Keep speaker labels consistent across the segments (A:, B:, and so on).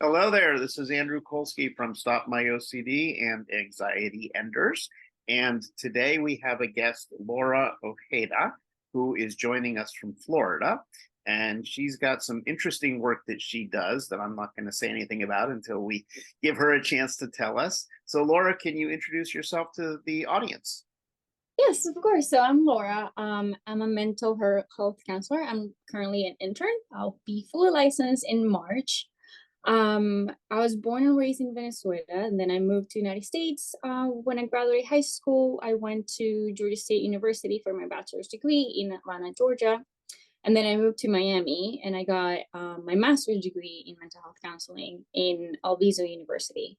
A: Hello there. This is Andrew Colsky from Stop My OCD and Anxiety Enders. And today we have a guest, Laura Ojeda, who is joining us from Florida. And she's got some interesting work that she does that I'm not going to say anything about until we give her a chance to tell us. So, Laura, can you introduce yourself to the audience?
B: Yes, of course. So I'm Laura. I'm a mental health counselor. I'm currently an intern. I'll be fully licensed in March. I was born and raised in Venezuela, and then I moved to the United States. When I graduated high school, I went to Georgia State University for my bachelor's degree in Atlanta, Georgia. And then I moved to Miami, and I got my master's degree in mental health counseling in Alviso University.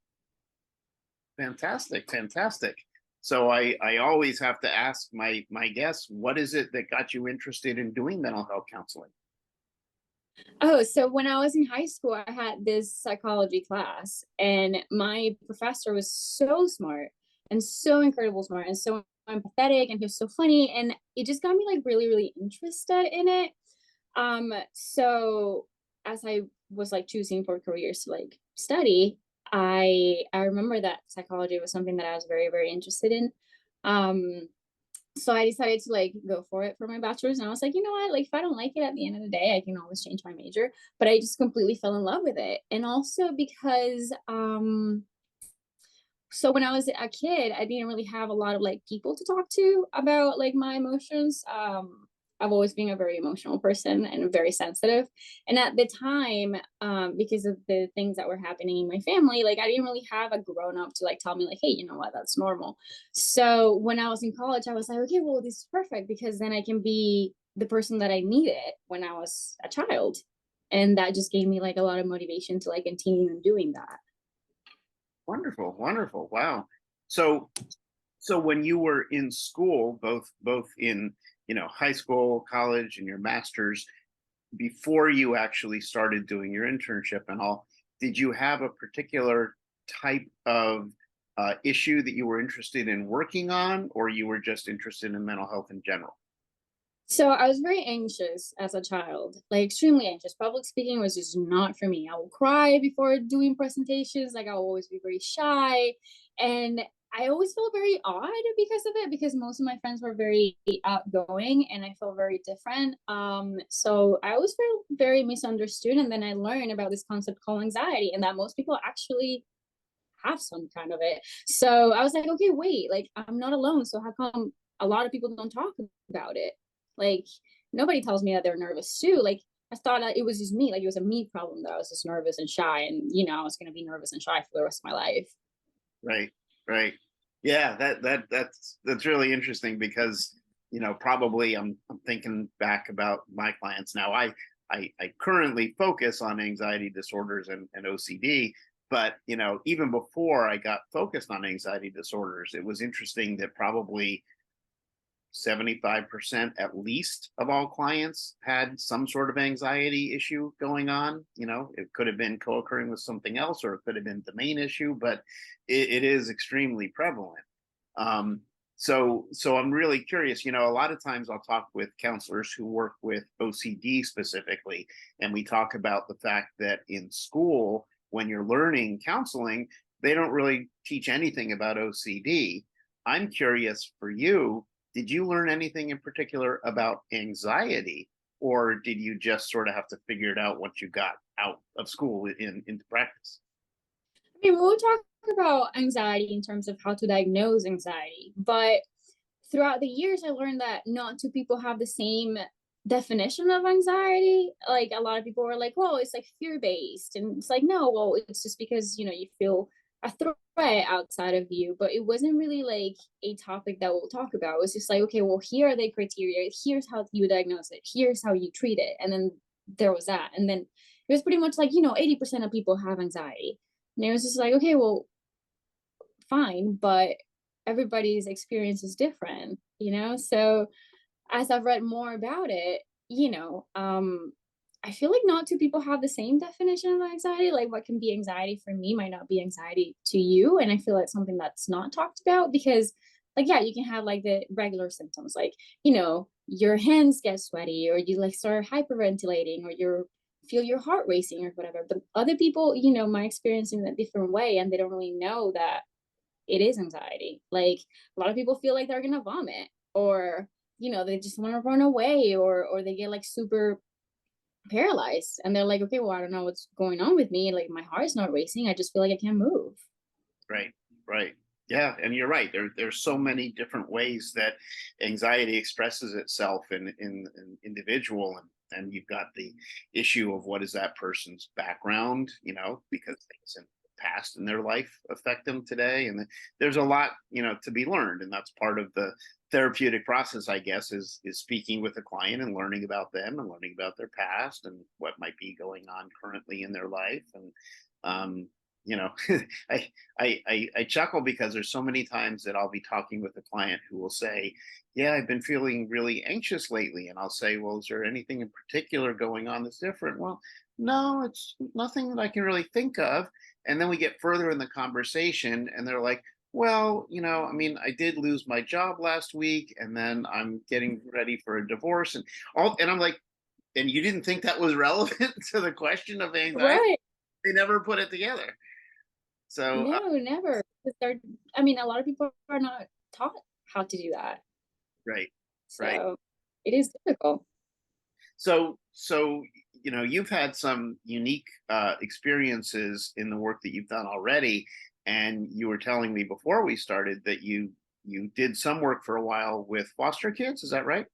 A: Fantastic, fantastic. So I always have to ask my guests, what is it that got you interested in doing mental health counseling?
B: Oh, so when I was in high school, I had this psychology class, and my professor was so smart and so incredible smart and so empathetic, and he was so funny, and it just got me like really, really interested in it. So as I was like choosing for careers to like study, I remember that psychology was something that I was very, very interested in. Um, so I decided to like go for it for my bachelor's, and I was like, you know what, like if I don't like it at the end of the day, I can always change my major. But I just completely fell in love with it. And also because so when I was a kid, I didn't really have a lot of like people to talk to about like my emotions. I've always been a very emotional person and very sensitive. And at the time, because of the things that were happening in my family, like I didn't really have a grown up to like tell me like, hey, you know what, that's normal. So when I was in college, I was like, okay, well, this is perfect because then I can be the person that I needed when I was a child. And that just gave me like a lot of motivation to like continue doing that.
A: Wonderful, wonderful. Wow. So so when you were in school, both in, high school, college, and your master's, before you actually started doing your internship and all, did you have a particular type of issue that you were interested in working on, or you were just interested in mental health in general?
B: So I was very anxious as a child, like extremely anxious. Public speaking was just not for me. I will cry before doing presentations. Like I'll always be very shy. And I always felt very odd because of it, because most of my friends were very outgoing and I felt very different. So I always felt very misunderstood. And then I learned about this concept called anxiety and that most people actually have some kind of it. So I was like, okay, wait, like I'm not alone. So how come a lot of people don't talk about it? Like nobody tells me that they're nervous too. Like I thought that it was just me, like it was a me problem that I was just nervous and shy, and I was gonna be nervous and shy for the rest of my life.
A: Right, right. Yeah, that's really interesting because, probably I'm thinking back about my clients now. I currently focus on anxiety disorders and OCD, but even before I got focused on anxiety disorders, it was interesting that probably 75% at least of all clients had some sort of anxiety issue going on. It could have been co-occurring with something else, or it could have been the main issue, but it is extremely prevalent. Um, so I'm really curious. A lot of times I'll talk with counselors who work with OCD specifically, and we talk about the fact that in school, when you're learning counseling, they don't really teach anything about OCD. I'm curious for you, did you learn anything in particular about anxiety, or did you just sort of have to figure it out once you got out of school into practice?
B: I mean, we'll talk about anxiety in terms of how to diagnose anxiety, but throughout the years, I learned that not two people have the same definition of anxiety. Like a lot of people are like, well, it's like fear based. And it's like, no, well, it's just because, you feel a threat outside of you. But it wasn't really like a topic that we'll talk about. It was just like, okay, well, here are the criteria. Here's how you diagnose it. Here's how you treat it. And then there was that. And then it was pretty much like, 80% of people have anxiety. And it was just like, okay, well, fine, but everybody's experience is different. So as I've read more about it, I feel like not two people have the same definition of anxiety. Like what can be anxiety for me might not be anxiety to you. And I feel like something that's not talked about because like, yeah, you can have like the regular symptoms, like, your hands get sweaty or you like start hyperventilating or feel your heart racing or whatever. But other people, might experience in a different way, and they don't really know that it is anxiety. Like, a lot of people feel like they're gonna vomit, or they just want to run away, or they get like super paralyzed, and they're like, okay, well, I don't know what's going on with me. Like, my heart's not racing. I just feel like I can't move.
A: Right, right. Yeah, and you're right. There's so many different ways that anxiety expresses itself in individual, and you've got the issue of what is that person's background, because things in the past in their life affect them today, and there's a lot, to be learned, and that's part of the therapeutic process, I guess, is speaking with a client and learning about them and learning about their past and what might be going on currently in their life, and um, you know I chuckle because there's so many times that I'll be talking with a client who will say, yeah, I've been feeling really anxious lately, and I'll say, well, is there anything in particular going on that's different? Well, no, it's nothing that I can really think of. And then we get further in the conversation and they're like, well, I mean, I did lose my job last week, and then I'm getting ready for a divorce and all. And I'm like, and you didn't think that was relevant to the question of anxiety?
B: Right.
A: They never put it together. So,
B: No, never. 'Cause I mean, a lot of people are not taught how to do that.
A: right, right.
B: So it is difficult.
A: So you've had some unique experiences in the work that you've done already, and you were telling me before we started that you did some work for a while with foster kids. Is that right?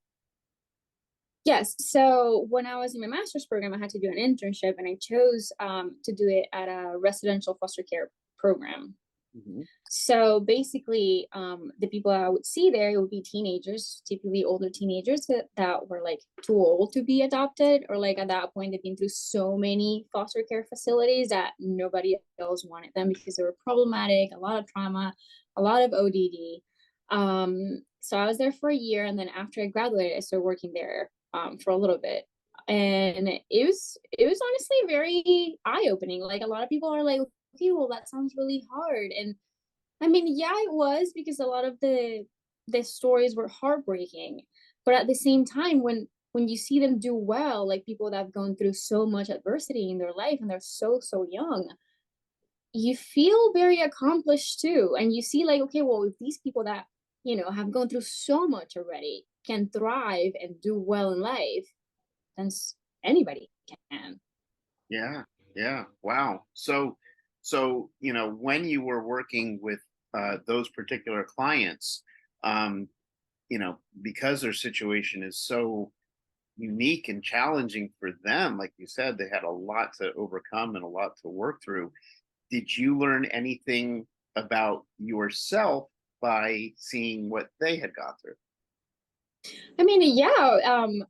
B: Yes. So when I was in my master's program, I had to do an internship, and I chose to do it at a residential foster care program.
A: Hmm.
B: So basically, the people I would see there, it would be teenagers, typically older teenagers that were like too old to be adopted, or like at that point they've been through so many foster care facilities that nobody else wanted them because they were problematic, a lot of trauma, a lot of ODD. So I was there for a year, and then after I graduated, I started working there for a little bit, and it was honestly very eye opening. Like, a lot of people are like, okay, well, that sounds really hard, and I mean, yeah, it was, because a lot of the stories were heartbreaking. But at the same time, when you see them do well, like people that have gone through so much adversity in their life and they're so young, you feel very accomplished too. And you see, like, okay, well, if these people that, have gone through so much already can thrive and do well in life, then anybody can.
A: Yeah, yeah. Wow. So when you were working with those particular clients, um, because their situation is so unique and challenging for them, like you said, they had a lot to overcome and a lot to work through. Did you learn anything about yourself by seeing what they had gone through?
B: I mean, yeah,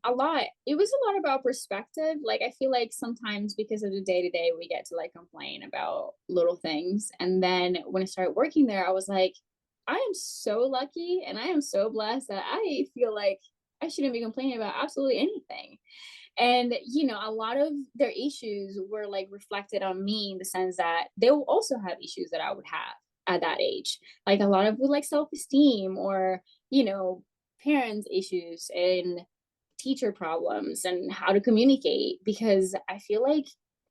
B: a lot. It was a lot about perspective. Like, I feel like sometimes because of the day to day, we get to like complain about little things. And then when I started working there, I was like, I am so lucky and I am so blessed that I feel like I shouldn't be complaining about absolutely anything. And, a lot of their issues were like reflected on me in the sense that they will also have issues that I would have at that age. Like, a lot of with like self-esteem, or, you know, parents issues and teacher problems and how to communicate, because I feel like,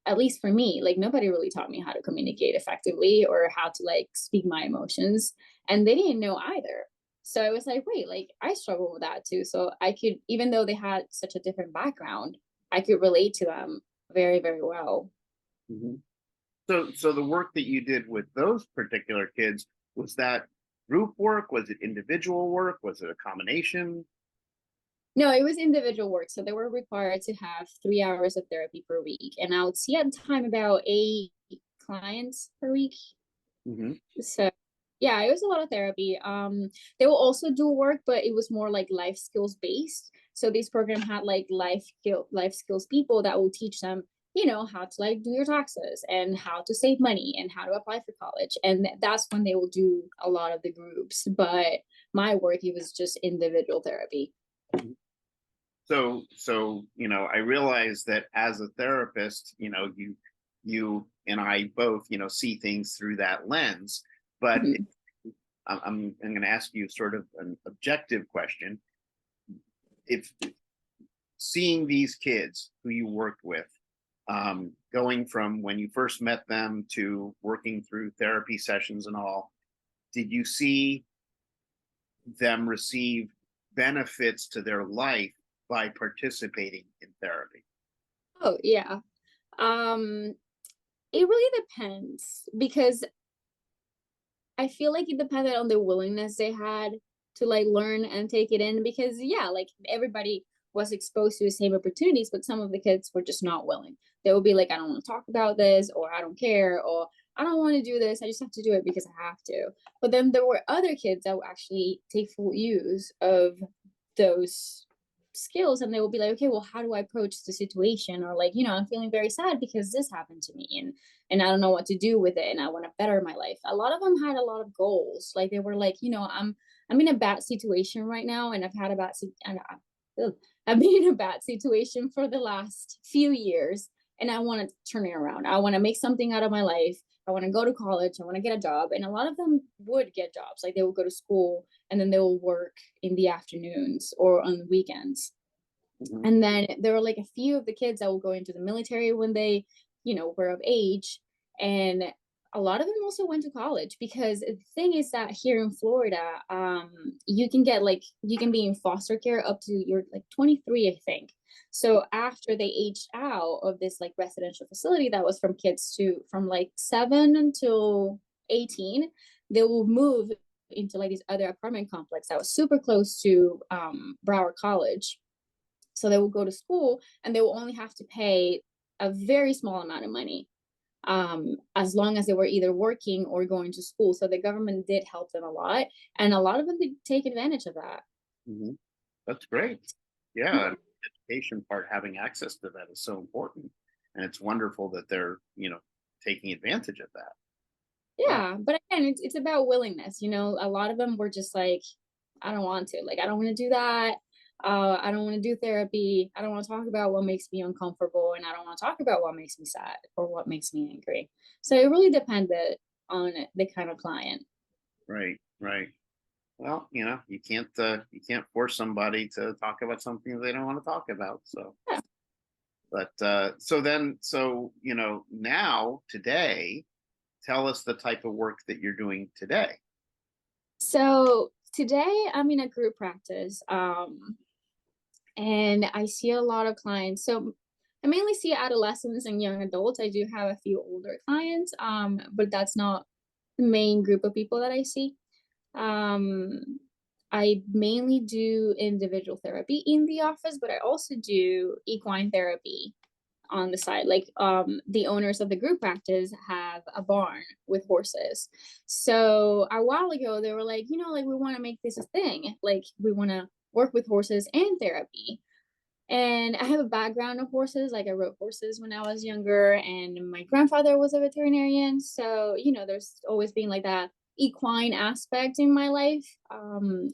B: at least for me, like, nobody really taught me how to communicate effectively or how to like speak my emotions, and they didn't know either. So I was like, wait, like, I struggle with that too. So I could, even though they had such a different background, I could relate to them very, very well.
A: Mhm. So the work that you did with those particular kids, was that group work? Was it individual work? Was it a combination?
B: No, it was individual work. So they were required to have 3 hours of therapy per week. And I would see at the time about 8 clients per week.
A: Hmm.
B: So yeah, it was a lot of therapy. They will also do work, but it was more like life skills based. So this program had like life skills people that will teach them, how to like do your taxes and how to save money and how to apply for college. And that's when they will do a lot of the groups. But my work, it was just individual therapy.
A: So I realize that as a therapist, you and I both, see things through that lens. But
B: Mhm.
A: I'm going to ask you sort of an objective question. If seeing these kids who you worked with, Going from when you first met them to working through therapy sessions and all, did you see them receive benefits to their life by participating in therapy?
B: Oh, yeah. Um, it really depends because I feel like it depended on the willingness they had to like learn and take it in because yeah, like everybody was exposed to the same opportunities, but some of the kids were just not willing. They would be like, I don't want to talk about this, or I don't care, or I don't want to do this. I just have to do it because I have to. But then there were other kids that would actually take full use of those skills and they will be like, okay, well, how do I approach the situation? Or like, I'm feeling very sad because this happened to me and I don't know what to do with it and I want to better my life. A lot of them had a lot of goals. Like they were like, I'm in a bad situation right now and I've been in a bad situation for the last few years and I want to turn it around. I want to make something out of my life. I want to go to college. I want to get a job. And a lot of them would get jobs. Like they would go to school and then they will work in the afternoons or on the weekends.
A: Mhm.
B: And then there were like a few of the kids that will go into the military when they, were of age. And a lot of them also went to college because the thing is that here in Florida, you can you can be in foster care up to you're like 23, I think. So after they aged out of this like residential facility that was from like 7 until 18, they will move into like this other apartment complex that was super close to Broward College. So they will go to school and they will only have to pay a very small amount of money as long as they were either working or going to school. So the government did help them a lot. And a lot of them did take advantage of that.
A: Mhm. That's great. Yeah, and education part, having access to that is so important, and it's wonderful that they're taking advantage of that. Wow.
B: Yeah. But again, it's about willingness. A lot of them were just like, I don't want to. Like, I don't want to do that. I don't want to do therapy. I don't want to talk about what makes me uncomfortable. And I don't want to talk about what makes me sad or what makes me angry. So it really depended on the kind of client.
A: Right. Right. Well, you can't force somebody to talk about something they don't want to talk about. So,
B: Yeah.
A: but now today, tell us the type of work that you're doing today.
B: So today I'm in a group practice. And I see a lot of clients. So I mainly see adolescents and young adults. I do have a few older clients, but that's not the main group of people that I see. Um, I mainly do individual therapy in the office, but I also do equine therapy on the side. Like the owners of the group practice have a barn with horses. So a while ago they were like, like we want to make this a thing. Like we want to work with horses and therapy. And I have a background of horses, like I rode horses when I was younger, and my grandfather was a veterinarian. So, there's always been like that equine aspect in my life.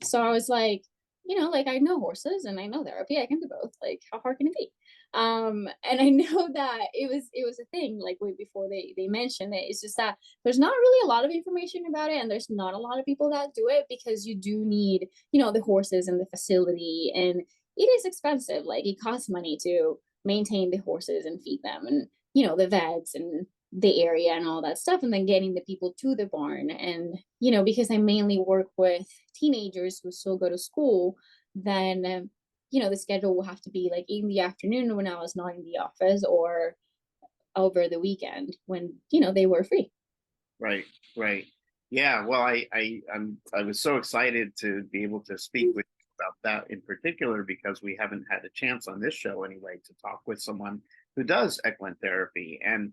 B: So I was like, like I know horses and I know therapy, I can do both. Like, how hard can it be? And I know that it was a thing like way before they mentioned it. It's just that there's not really a lot of information about it, and there's not a lot of people that do it because you do need, the horses and the facility and it is expensive. Like it costs money to maintain the horses and feed them and, the vets and the area and all that stuff. And then getting the people to the barn. And, because I mainly work with teenagers who still go to school, then, the schedule will have to be like in the afternoon when I was not in the office or over the weekend when, they were free.
A: Right, right. Yeah, well, I was so excited to be able to speak with you about that in particular because we haven't had a chance on this show anyway to talk with someone who does equine therapy. And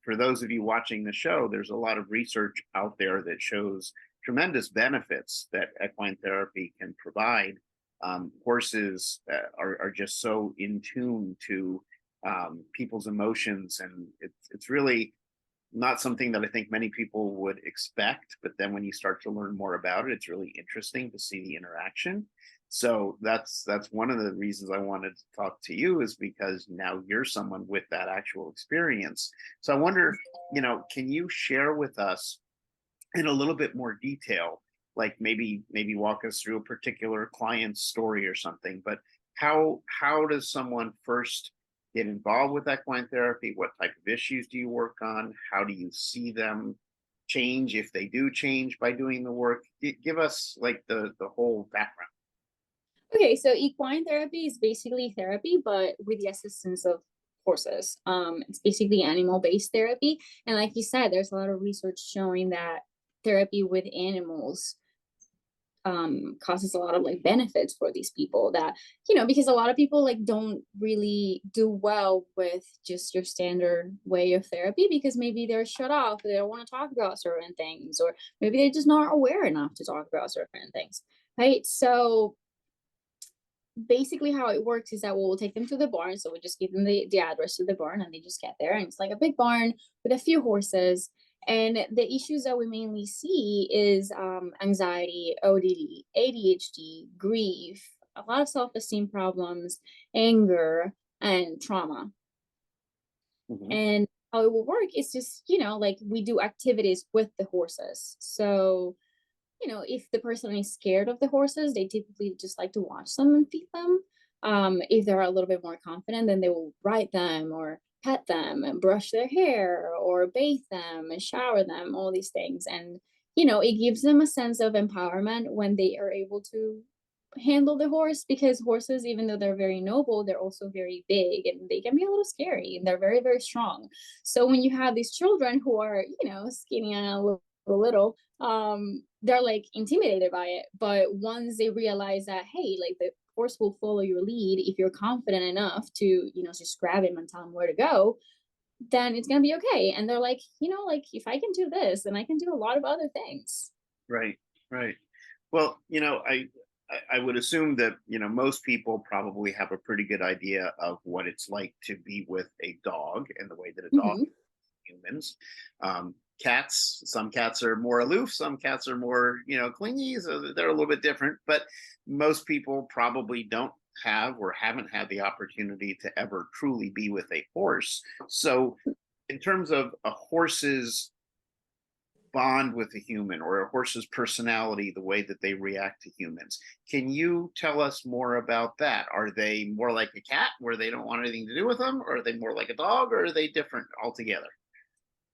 A: for those of you watching the show, there's a lot of research out there that shows tremendous benefits that equine therapy can provide. Horses are just so in tune to people's emotions, and it's really not something that I think many people would expect. But then when you start to learn more about it, it's really interesting to see the interaction. So that's one of the reasons I wanted to talk to you is because now you're someone with that actual experience. So I wonder, can you share with us in a little bit more detail, like maybe walk us through a particular client's story or something, but how does someone first get involved with equine therapy? What type of issues do you work on? How do you see them change if they do change by doing the work? Give us like the whole background.
B: Okay, so equine therapy is basically therapy, but with the assistance of horses. It's basically animal-based therapy, and like you said, there's a lot of research showing that therapy with animals causes a lot of like benefits for these people, that because a lot of people like don't really do well with just your standard way of therapy, because maybe they're shut off, they don't want to talk about certain things, or maybe they're just not aware enough to talk about certain things, right? So basically how it works is that we'll take them to the barn. So we just give them the address to the barn, and they just get there, and it's like a big barn with a few horses. And the issues that we mainly see is anxiety, ODD, ADHD, grief, a lot of self-esteem problems, anger, and trauma.
A: Hmm.
B: And how it will work is just, like we do activities with the horses. So if the person is scared of the horses, they typically just like to watch them and feed them. If they're a little bit more confident, then they will ride them or pet them and brush their hair or bathe them and shower them, all these things. And, it gives them a sense of empowerment when they are able to handle the horse, because horses, even though they're very noble, they're also very big and they can be a little scary, and they're very, very strong. So when you have these children who are, skinny and a little, they're like intimidated by it. But once they realize that, hey, like the horse will follow your lead if you're confident enough to, just grab him and tell him where to go, then it's gonna be okay. And they're like, like if I can do this, then I can do a lot of other things.
A: Right, right. Well, I would assume that most people probably have a pretty good idea of what it's like to be with a dog and the way that a dog
B: Hmm.
A: humans. Cats, some cats are more aloof, some cats are more, clingy, so they're a little bit different. But most people probably don't have or haven't had the opportunity to ever truly be with a horse. So, in terms of a horse's bond with a human or a horse's personality, the way that they react to humans, can you tell us more about that? Are they more like a cat where they don't want anything to do with them? Or are they more like a dog, or are they different altogether?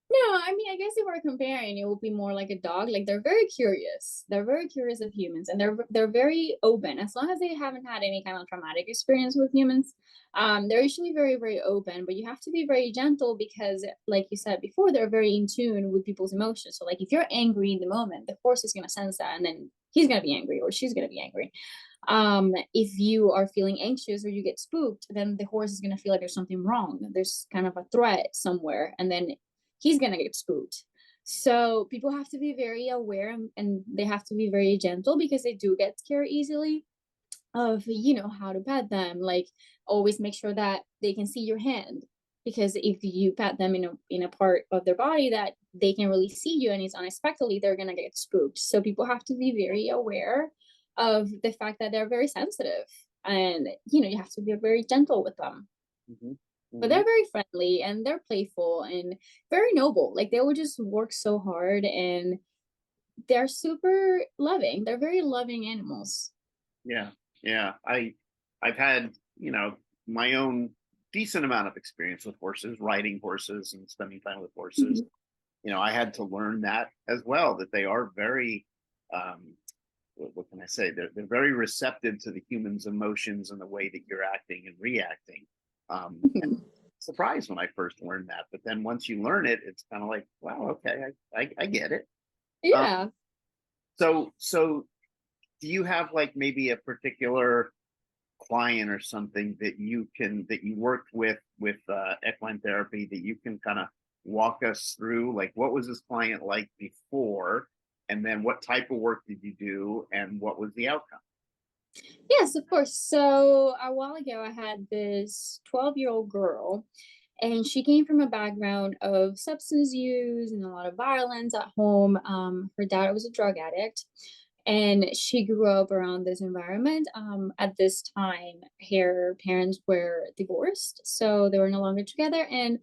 B: No, I mean, I guess if we're comparing, it would be more like a dog. Like they're very curious. They're very curious of humans, and they're very open. As long as they haven't had any kind of traumatic experience with humans, they're usually very, very open. But you have to be very gentle because, like you said before, they're very in tune with people's emotions. So, like if you're angry in the moment, the horse is gonna sense that, and then he's gonna be angry or she's gonna be angry. If you are feeling anxious or you get spooked, then the horse is going to feel like there's something wrong, there's kind of a threat somewhere, and then he's going to get spooked. So people have to be very aware, and they have to be very gentle because they do get scared easily, of how to pet them. Like always make sure that they can see your hand, because if you pat them in a part of their body that they can really see you and it's unexpectedly, they're going to get spooked. So people have to be very aware of the fact that they're very sensitive, and you have to be very gentle with them.
A: Hmm.
B: But
A: Hmm.
B: they're very friendly and they're playful and very noble. Like they will just work so hard, and they're super loving. They're very loving animals.
A: Yeah, yeah. I've had my own decent amount of experience with horses, riding horses, and spending time with horses.
B: Mhm.
A: I had to learn that as well, that they are very, what can I say? They're very receptive to the human's emotions and the way that you're acting and reacting. And
B: Mhm.
A: surprised when I first learned that, but then once you learn it, it's kind of like, wow, okay, I get it. Um,
B: Yeah.
A: so do you have like maybe a particular client or something that you worked with equine therapy that you can kind of walk us through, like what was this client like before, and then what type of work did you do and what was the outcome?
B: Yes, of course. So a while ago, I had this 12-year-old girl, and she came from a background of substance use and a lot of violence at home. Her dad was a drug addict, and she grew up around this environment. At this time, her parents were divorced, so they were no longer together. And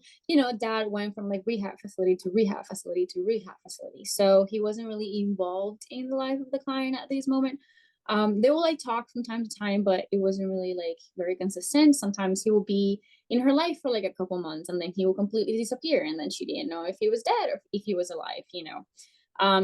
B: dad went from like rehab facility to rehab facility to rehab facility, so he wasn't really involved in the life of the client at this moment. They will like talk from time to time, but it wasn't really like very consistent. Sometimes he will be in her life for like a couple months and then he will completely disappear and then she didn't know if he was dead or if he was alive, you know.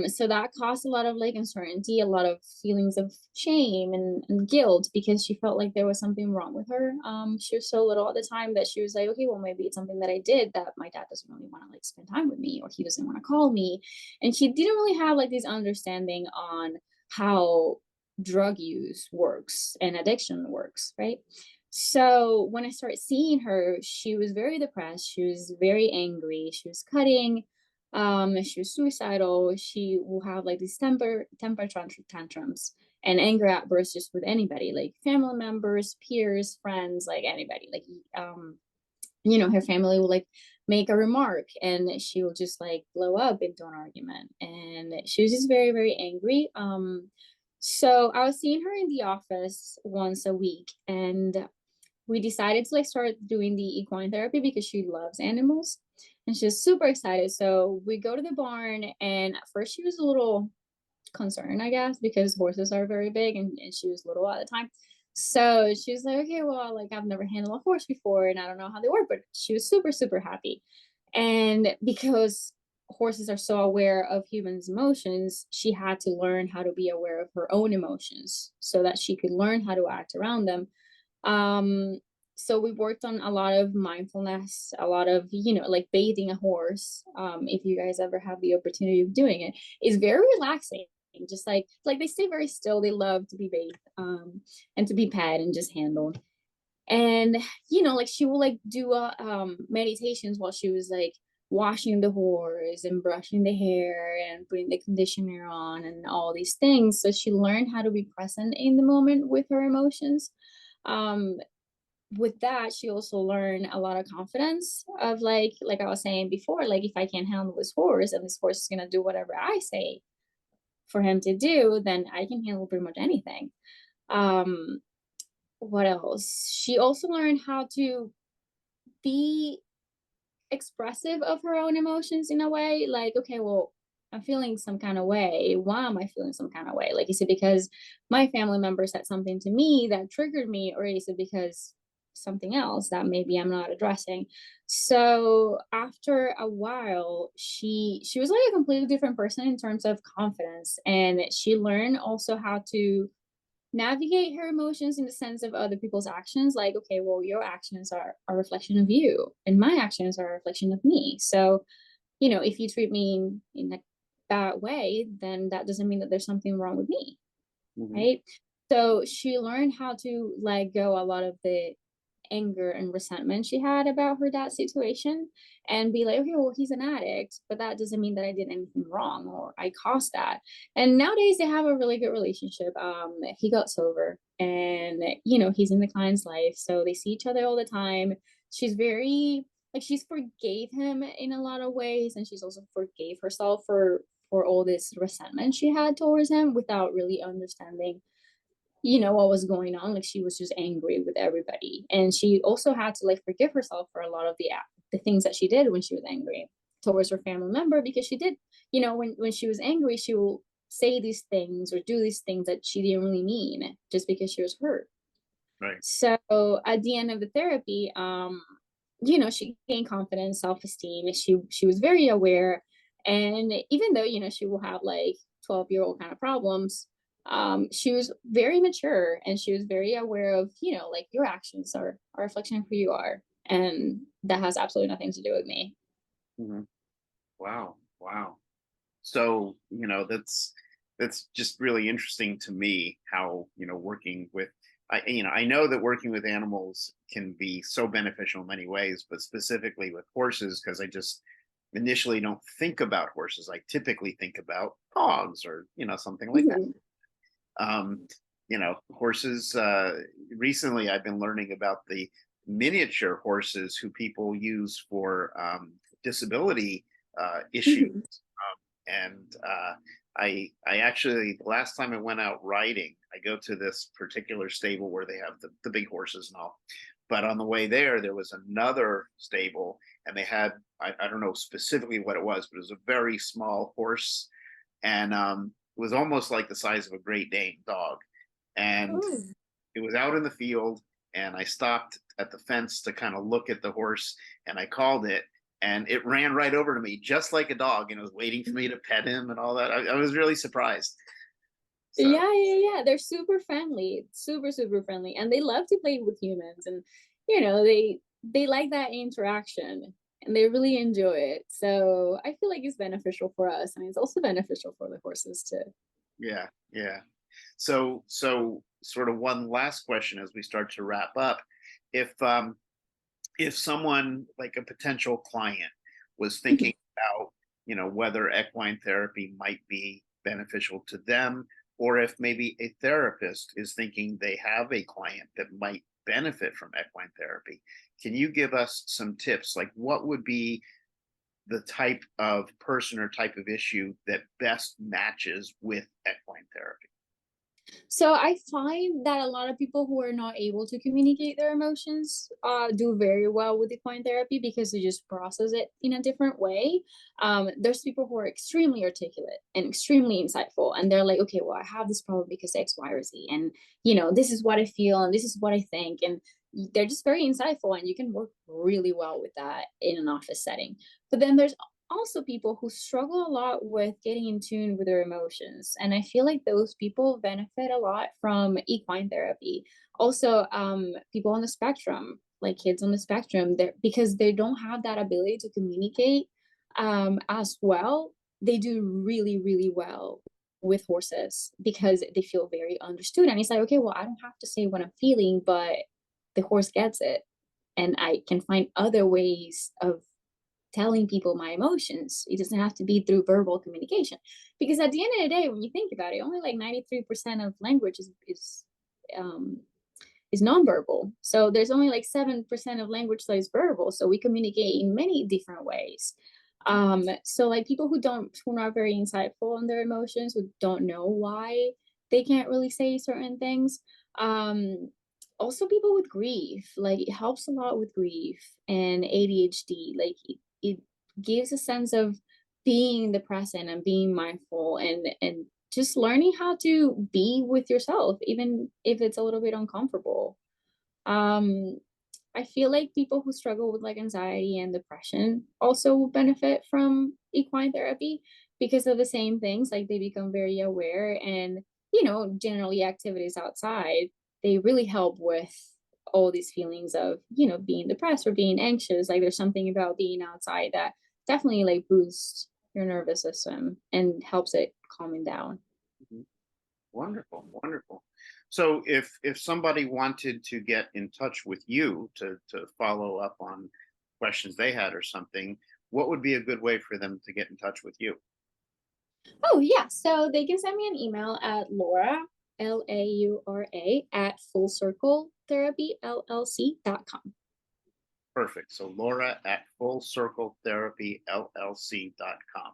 B: So that caused a lot of like uncertainty, a lot of feelings of shame and guilt because she felt like there was something wrong with her. She was so little at the time that she was like, okay, well, maybe it's something that I did that my dad doesn't really want to like spend time with me or he doesn't want to call me. And she didn't really have like this understanding on how drug use works and addiction works, right? So when I started seeing her, she was very depressed. She was very angry. She was cutting. She was suicidal. She will have like these temper tantrums and anger outbursts just with anybody, like family members, peers, friends, like anybody. Like you know, her family will like make a remark and she will just like blow up into an argument. And she was just very, very angry. So I was seeing her in the office once a week and we decided to like start doing the equine therapy because she loves animals and she's super excited. So we go to the barn and at first she was a little concerned, I guess, because horses are very big and she was little at the time. So she was like, okay, well, like I've never handled a horse before and I don't know how they work, but she was super, super happy. And because horses are so aware of humans' emotions, she had to learn how to be aware of her own emotions so that she could learn how to act around them. um so we worked on a lot of mindfulness, a lot of, you know, like bathing a horse. If you guys ever have the opportunity of doing it, it's very relaxing. Just like they stay very still, they love to be bathed, and to be pet and just handled. And you know, like she will like do meditations while she was like washing the horse and brushing the hair and putting the conditioner on and all these things, so she learned how to be present in the moment with her emotions. um with that, she also learned a lot of confidence of like I was saying before, like if I can't handle this horse and this horse is gonna do whatever I say for him to do, then I can handle pretty much anything. um what else? She also learned how to be expressive of her own emotions in a way, like, okay, well, I'm feeling some kind of way. Why am I feeling some kind of way? Like, is it because my family member said something to me that triggered me, or is it because something else that maybe I'm not addressing? So after a while, she was like a completely different person in terms of confidence, and she learned also how to navigate her emotions in the sense of other people's actions, like, okay, well, your actions are a reflection of you and my actions are a reflection of me. So, you know, if you treat me in a bad way, then that doesn't mean that there's something wrong with me,
A: Hmm.
B: right? So she learned how to let go a lot of the anger and resentment she had about her dad's situation and be like, okay, well, he's an addict, but that doesn't mean that I did anything wrong or I caused that. And nowadays they have a really good relationship. He got sober and, you know, he's in the client's life. So they see each other all the time. She's very, like, she's forgave him in a lot of ways. And she's also forgave herself for all this resentment she had towards him without really understanding, you know, what was going on. Like she was just angry with everybody, and she also had to like forgive herself for a lot of the things that she did when she was angry towards her family member, because she did, you know, when she was angry, she will say these things or do these things that she didn't really mean just because she was hurt.
A: Right.
B: So at the end of the therapy, you know, she gained confidence, self-esteem. She was very aware. And even though, you know, she will have like 12-year-old kind of problems, she was very mature and she was very aware of, you know, like your actions are a reflection of who you are. And that has absolutely nothing to do with me.
A: Hmm. Wow. Wow. So, that's just really interesting to me how, working with I know that working with animals can be so beneficial in many ways, but specifically with horses, because I just initially don't think about horses. I typically think about dogs or, something like that.
B: Mhm.
A: Um, horses, recently I've been learning about the miniature horses who people use for disability issues.
B: Mhm.
A: And I actually, the last time I went out riding, I go to this particular stable where they have the big horses and all. But on the way there was another stable, and they had, I don't know specifically what it was, but it was a very small horse, and it was almost like the size of a Great Dane dog. and
B: Oh.
A: it was out in the field, and I stopped at the fence to kind of look at the horse, and I called it, and it ran right over to me just like a dog, and it was waiting for me to pet him and all that. I was really surprised. So
B: Yeah, yeah, yeah. They're super friendly, super, super friendly, and they love to play with humans, and they like that interaction, and they really enjoy it. So I feel like it's beneficial for us, and it's also beneficial for the horses too.
A: yeah, yeah. So sort of one last question as we start to wrap up. If if someone like a potential client was
B: Mhm.
A: thinking about, whether equine therapy might be beneficial to them, or if maybe a therapist is thinking they have a client that might benefit from equine therapy, can you give us some tips? Like, what would be the type of person or type of issue that best matches with equine therapy?
B: So I find that a lot of people who are not able to communicate their emotions do very well with equine therapy because they just process it in a different way. There's people who are extremely articulate and extremely insightful, and they're like, okay, well, I have this problem because X, Y, or Z, and this is what I feel, and this is what I think, and they're just very insightful, and you can work really well with that in an office setting. But then there's also people who struggle a lot with getting in tune with their emotions. And I feel like those people benefit a lot from equine therapy. Also, people on the spectrum, like kids on the spectrum, because they don't have that ability to communicate as well, they do really, really well with horses because they feel very understood. And it's like, okay, well, I don't have to say what I'm feeling, but the horse gets it. And I can find other ways of telling people my emotions. It doesn't have to be through verbal communication. Because at the end of the day, when you think about it, only like 93% of language um is nonverbal. So there's only like 7% of language that is verbal. So we communicate in many different ways. So like people who are not very insightful on their emotions, who don't know why they can't really say certain things. Um Also people with grief, like it helps a lot with grief and ADHD. Like it gives a sense of being in the present and being mindful and just learning how to be with yourself, even if it's a little bit uncomfortable. Um, I feel like people who struggle with like anxiety and depression also benefit from equine therapy because of the same things. Like they become very aware and, generally activities outside, they really help with all these feelings of, being depressed or being anxious. Like there's something about being outside that definitely like boosts your nervous system and helps it calming down.
A: Mhm. Wonderful, wonderful. So if somebody wanted to get in touch with you to follow up on questions they had or something, what would be a good way for them to get in touch with you?
B: Oh, yeah. So they can send me an email at Laura, Laura, at fullcircletherapyllc.com.
A: Perfect. So Laura at fullcircletherapyllc.com.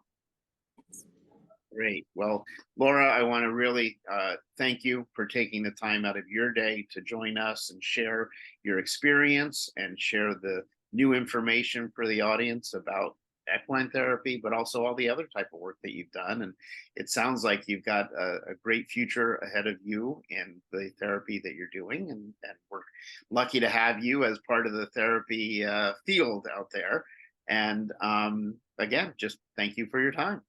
A: Great. Well, Laura, I want to really thank you for taking the time out of your day to join us and share your experience and share the new information for the audience about equine therapy, but also all the other type of work that you've done. And it sounds like you've got a great future ahead of you in the therapy that you're doing. And we're lucky to have you as part of the therapy field out there. And again, just thank you for your time.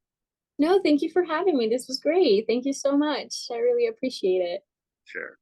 B: No, thank you for having me. This was great. Thank you so much. I really appreciate it.
A: Sure.